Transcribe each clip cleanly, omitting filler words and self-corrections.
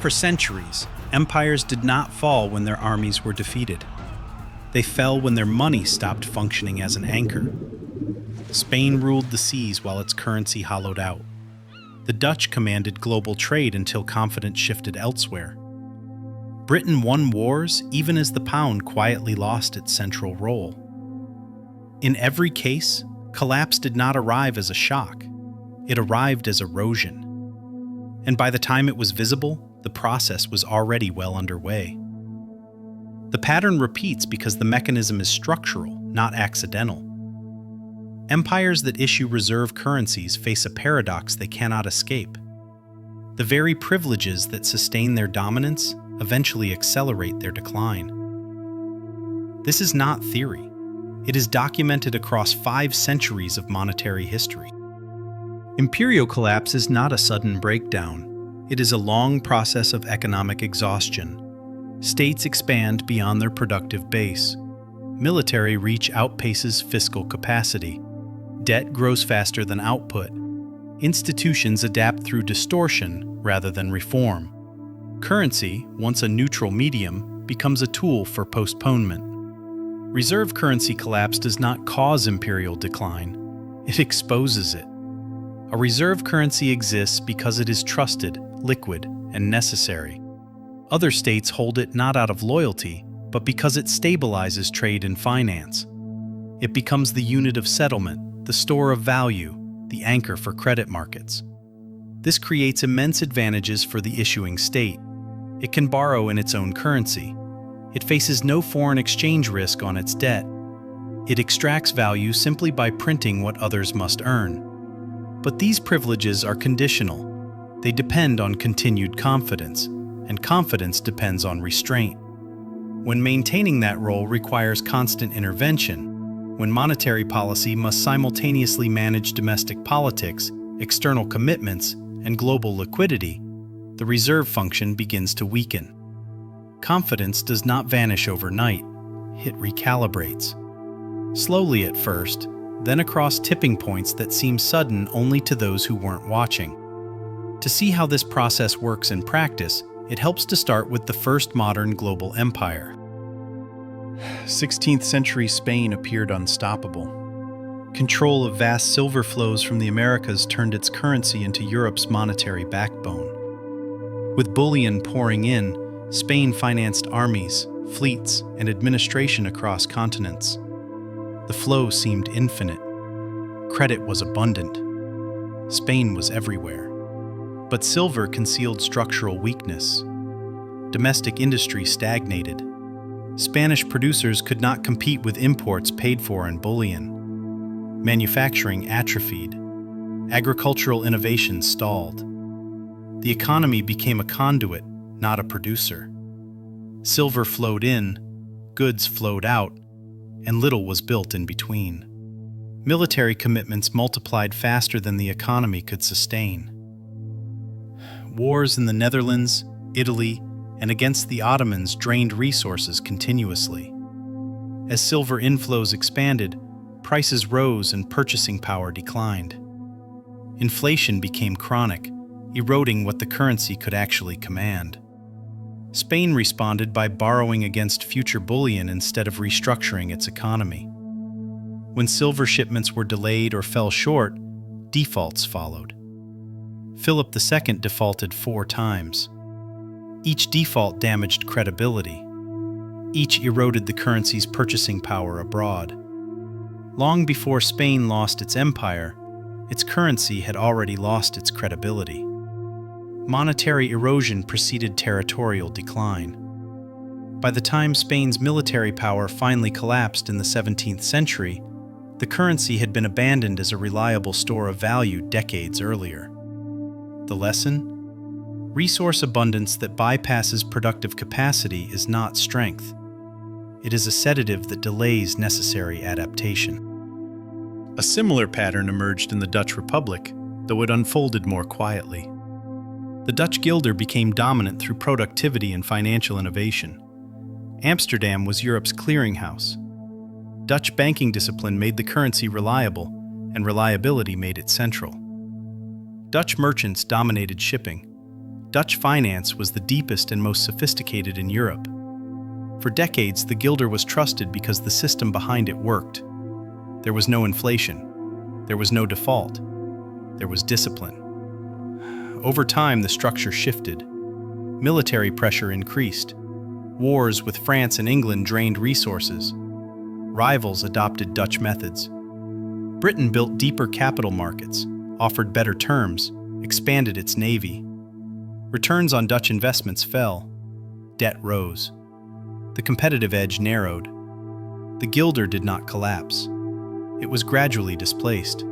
For centuries, empires did not fall when their armies were defeated. They fell when their money stopped functioning as an anchor. Spain ruled the seas while its currency hollowed out. The Dutch commanded global trade until confidence shifted elsewhere. Britain won wars even as the pound quietly lost its central role. In every case, collapse did not arrive as a shock. It arrived as erosion. And by the time it was visible, the process was already well underway. The pattern repeats because the mechanism is structural, not accidental. Empires that issue reserve currencies face a paradox they cannot escape. The very privileges that sustain their dominance eventually accelerate their decline. This is not theory. It is documented across 5 centuries of monetary history. Imperial collapse is not a sudden breakdown. It is a long process of economic exhaustion. States expand beyond their productive base. Military reach outpaces fiscal capacity. Debt grows faster than output. Institutions adapt through distortion rather than reform. Currency, once a neutral medium, becomes a tool for postponement. Reserve currency collapse does not cause imperial decline. It exposes it. A reserve currency exists because it is trusted, liquid, and necessary. Other states hold it not out of loyalty, but because it stabilizes trade and finance. It becomes the unit of settlement, the store of value, the anchor for credit markets. This creates immense advantages for the issuing state. It can borrow in its own currency. It faces no foreign exchange risk on its debt. It extracts value simply by printing what others must earn. But these privileges are conditional. They depend on continued confidence, and confidence depends on restraint. When maintaining that role requires constant intervention, when monetary policy must simultaneously manage domestic politics, external commitments, and global liquidity, the reserve function begins to weaken. Confidence does not vanish overnight. It recalibrates. Slowly at first, then across tipping points that seem sudden only to those who weren't watching. To see how this process works in practice, it helps to start with the first modern global empire. 16th century Spain appeared unstoppable. Control of vast silver flows from the Americas turned its currency into Europe's monetary backbone. With bullion pouring in, Spain financed armies, fleets, and administration across continents. The flow seemed infinite. Credit was abundant. Spain was everywhere. But silver concealed structural weakness. Domestic industry stagnated. Spanish producers could not compete with imports paid for in bullion. Manufacturing atrophied. Agricultural innovation stalled. The economy became a conduit, not a producer. Silver flowed in, goods flowed out, and little was built in between. Military commitments multiplied faster than the economy could sustain. Wars in the Netherlands, Italy, and against the Ottomans drained resources continuously. As silver inflows expanded, prices rose and purchasing power declined. Inflation became chronic, eroding what the currency could actually command. Spain responded by borrowing against future bullion instead of restructuring its economy. When silver shipments were delayed or fell short, defaults followed. Philip II defaulted 4 times. Each default damaged credibility. Each eroded the currency's purchasing power abroad. Long before Spain lost its empire, its currency had already lost its credibility. Monetary erosion preceded territorial decline. By the time Spain's military power finally collapsed in the 17th century, the currency had been abandoned as a reliable store of value decades earlier. The lesson? Resource abundance that bypasses productive capacity is not strength. It is a sedative that delays necessary adaptation. A similar pattern emerged in the Dutch Republic, though it unfolded more quietly. The Dutch guilder became dominant through productivity and financial innovation. Amsterdam was Europe's clearinghouse. Dutch banking discipline made the currency reliable, and reliability made it central. Dutch merchants dominated shipping. Dutch finance was the deepest and most sophisticated in Europe. For decades, the guilder was trusted because the system behind it worked. There was no inflation. There was no default. There was discipline. Over time, the structure shifted. Military pressure increased. Wars with France and England drained resources. Rivals adopted Dutch methods. Britain built deeper capital markets, offered better terms, expanded its navy. Returns on Dutch investments fell. Debt rose. The competitive edge narrowed. The guilder did not collapse. It was gradually displaced.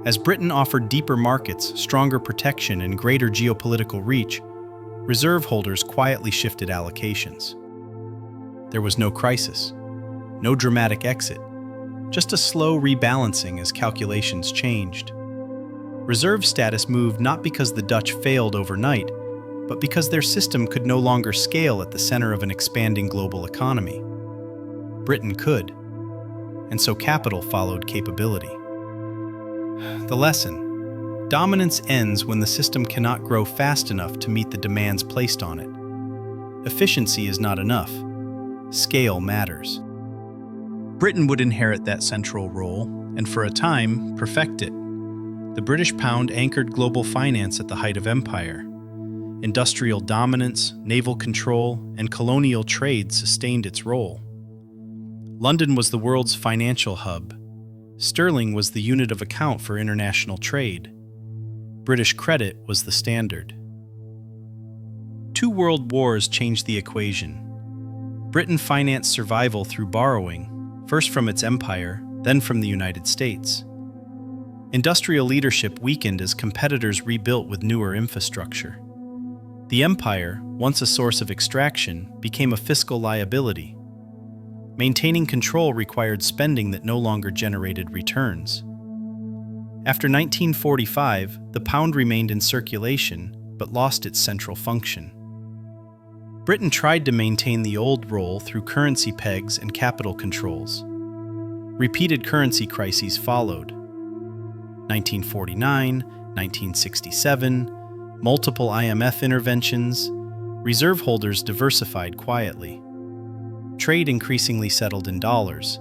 As Britain offered deeper markets, stronger protection, and greater geopolitical reach, reserve holders quietly shifted allocations. There was no crisis, no dramatic exit, just a slow rebalancing as calculations changed. Reserve status moved not because the Dutch failed overnight, but because their system could no longer scale at the center of an expanding global economy. Britain could, and so capital followed capability. The lesson: dominance ends when the system cannot grow fast enough to meet the demands placed on it. Efficiency is not enough. Scale matters. Britain would inherit that central role, and for a time, perfect it. The British pound anchored global finance at the height of empire. Industrial dominance, naval control, and colonial trade sustained its role. London was the world's financial hub. Sterling was the unit of account for international trade. British credit was the standard. 2 world wars changed the equation. Britain financed survival through borrowing, first from its empire, then from the United States. Industrial leadership weakened as competitors rebuilt with newer infrastructure. The empire, once a source of extraction, became a fiscal liability. Maintaining control required spending that no longer generated returns. After 1945, the pound remained in circulation, but lost its central function. Britain tried to maintain the old role through currency pegs and capital controls. Repeated currency crises followed. 1949, 1967, multiple IMF interventions, reserve holders diversified quietly. Trade increasingly settled in dollars.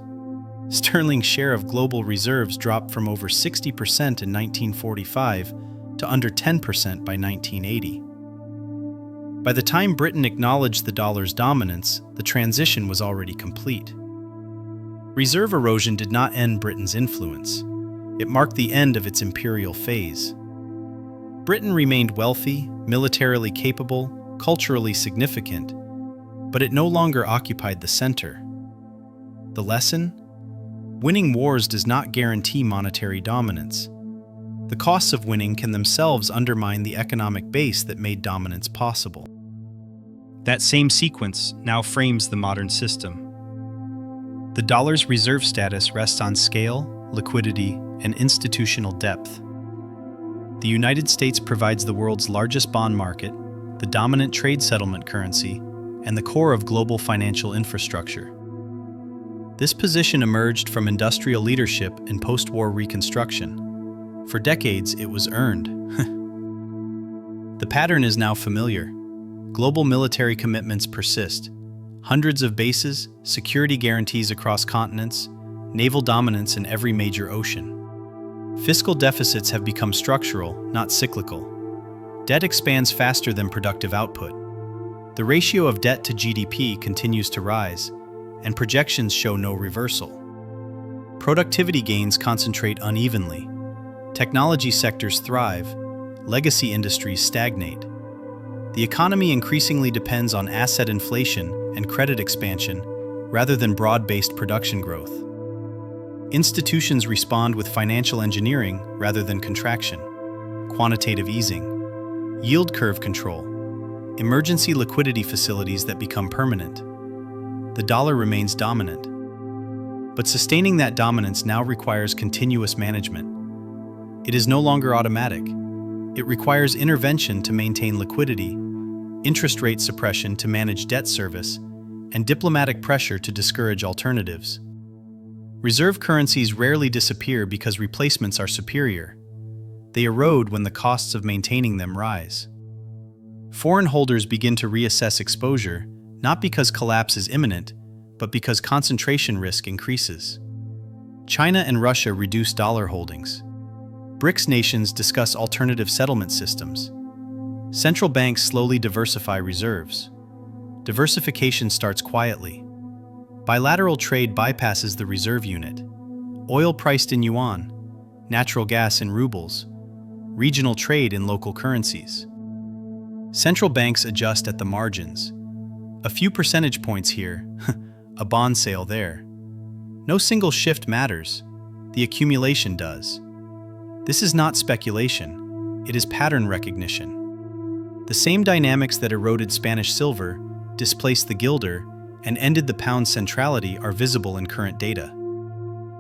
Sterling's share of global reserves dropped from over 60% in 1945 to under 10% by 1980. By the time Britain acknowledged the dollar's dominance, the transition was already complete. Reserve erosion did not end Britain's influence. It marked the end of its imperial phase. Britain remained wealthy, militarily capable, culturally significant, but it no longer occupied the center. The lesson? Winning wars does not guarantee monetary dominance. The costs of winning can themselves undermine the economic base that made dominance possible. That same sequence now frames the modern system. The dollar's reserve status rests on scale, liquidity, and institutional depth. The United States provides the world's largest bond market, the dominant trade settlement currency, and the core of global financial infrastructure. This position emerged from industrial leadership and post-war reconstruction. For decades, it was earned. The pattern is now familiar. Global military commitments persist. Hundreds of bases, security guarantees across continents, naval dominance in every major ocean. Fiscal deficits have become structural, not cyclical. Debt expands faster than productive output. The ratio of debt to GDP continues to rise, and projections show no reversal. Productivity gains concentrate unevenly. Technology sectors thrive, legacy industries stagnate. The economy increasingly depends on asset inflation and credit expansion rather than broad-based production growth. Institutions respond with financial engineering rather than contraction, quantitative easing, yield curve control, emergency liquidity facilities that become permanent. The dollar remains dominant, but sustaining that dominance now requires continuous management. It is no longer automatic. It requires intervention to maintain liquidity, interest rate suppression to manage debt service, and diplomatic pressure to discourage alternatives. Reserve currencies rarely disappear because replacements are superior. They erode when the costs of maintaining them rise. Foreign holders begin to reassess exposure, not because collapse is imminent, but because concentration risk increases. China and Russia reduce dollar holdings. BRICS nations discuss alternative settlement systems. Central banks slowly diversify reserves. Diversification starts quietly. Bilateral trade bypasses the reserve unit. Oil priced in yuan, natural gas in rubles, regional trade in local currencies. Central banks adjust at the margins. A few percentage points here, a bond sale there. No single shift matters, the accumulation does. This is not speculation, it is pattern recognition. The same dynamics that eroded Spanish silver, displaced the guilder, and ended the pound's centrality are visible in current data.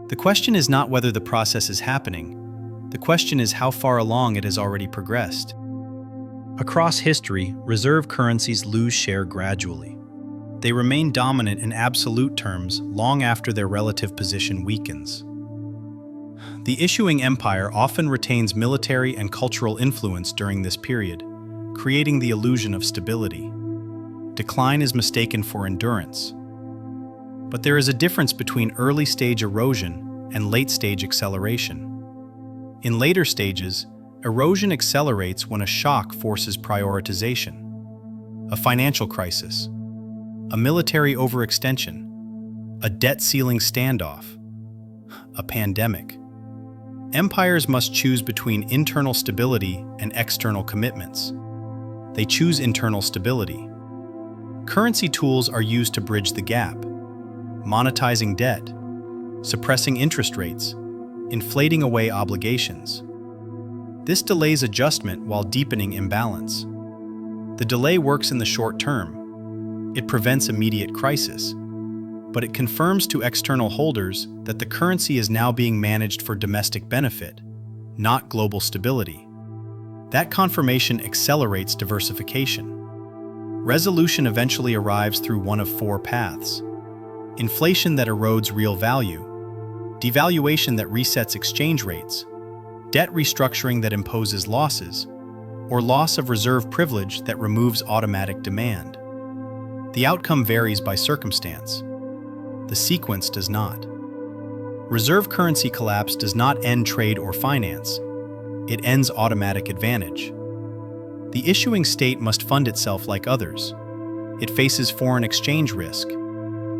The question is not whether the process is happening, the question is how far along it has already progressed. Across history, reserve currencies lose share gradually. They remain dominant in absolute terms long after their relative position weakens. The issuing empire often retains military and cultural influence during this period, creating the illusion of stability. Decline is mistaken for endurance. But there is a difference between early-stage erosion and late-stage acceleration. In later stages, erosion accelerates when a shock forces prioritization. A financial crisis, a military overextension, a debt ceiling standoff, a pandemic. Empires must choose between internal stability and external commitments. They choose internal stability. Currency tools are used to bridge the gap, monetizing debt, suppressing interest rates, inflating away obligations. This delays adjustment while deepening imbalance. The delay works in the short term. It prevents immediate crisis, but it confirms to external holders that the currency is now being managed for domestic benefit, not global stability. That confirmation accelerates diversification. Resolution eventually arrives through one of four paths: inflation that erodes real value, devaluation that resets exchange rates, debt restructuring that imposes losses, or loss of reserve privilege that removes automatic demand. The outcome varies by circumstance. The sequence does not. Reserve currency collapse does not end trade or finance. It ends automatic advantage. The issuing state must fund itself like others. It faces foreign exchange risk.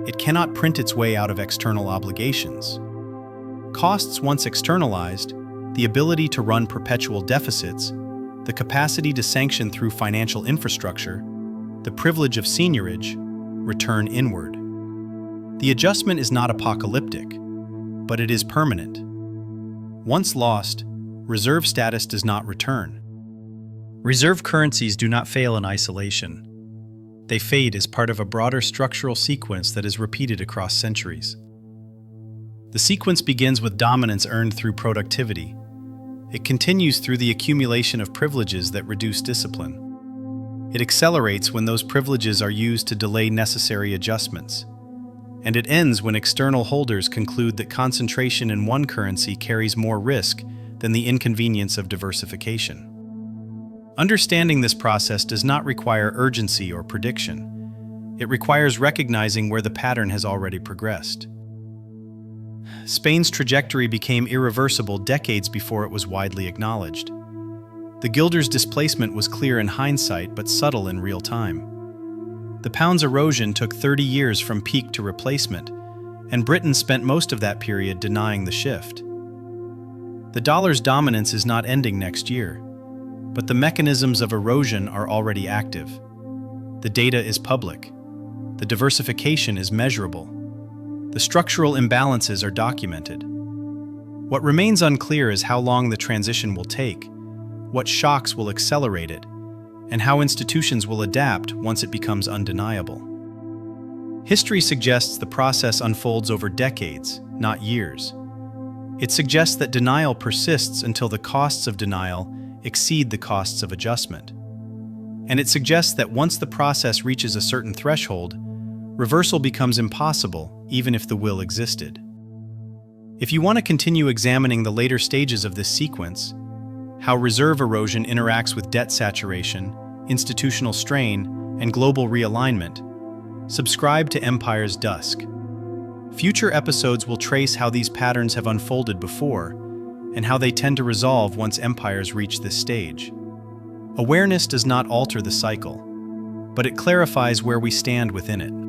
It cannot print its way out of external obligations. Costs once externalized, the ability to run perpetual deficits, the capacity to sanction through financial infrastructure, the privilege of seigniorage, return inward. The adjustment is not apocalyptic, but it is permanent. Once lost, reserve status does not return. Reserve currencies do not fail in isolation. They fade as part of a broader structural sequence that is repeated across centuries. The sequence begins with dominance earned through productivity. It continues through the accumulation of privileges that reduce discipline. It accelerates when those privileges are used to delay necessary adjustments. And it ends when external holders conclude that concentration in one currency carries more risk than the inconvenience of diversification. Understanding this process does not require urgency or prediction. It requires recognizing where the pattern has already progressed. Spain's trajectory became irreversible decades before it was widely acknowledged. The guilder's displacement was clear in hindsight but subtle in real time. The pound's erosion took 30 years from peak to replacement, and Britain spent most of that period denying the shift. The dollar's dominance is not ending next year, but the mechanisms of erosion are already active. The data is public. The diversification is measurable. The structural imbalances are documented. What remains unclear is how long the transition will take, what shocks will accelerate it, and how institutions will adapt once it becomes undeniable. History suggests the process unfolds over decades, not years. It suggests that denial persists until the costs of denial exceed the costs of adjustment. And it suggests that once the process reaches a certain threshold, reversal becomes impossible, even if the will existed. If you want to continue examining the later stages of this sequence, how reserve erosion interacts with debt saturation, institutional strain, and global realignment, subscribe to Empire's Dusk. Future episodes will trace how these patterns have unfolded before and how they tend to resolve once empires reach this stage. Awareness does not alter the cycle, but it clarifies where we stand within it.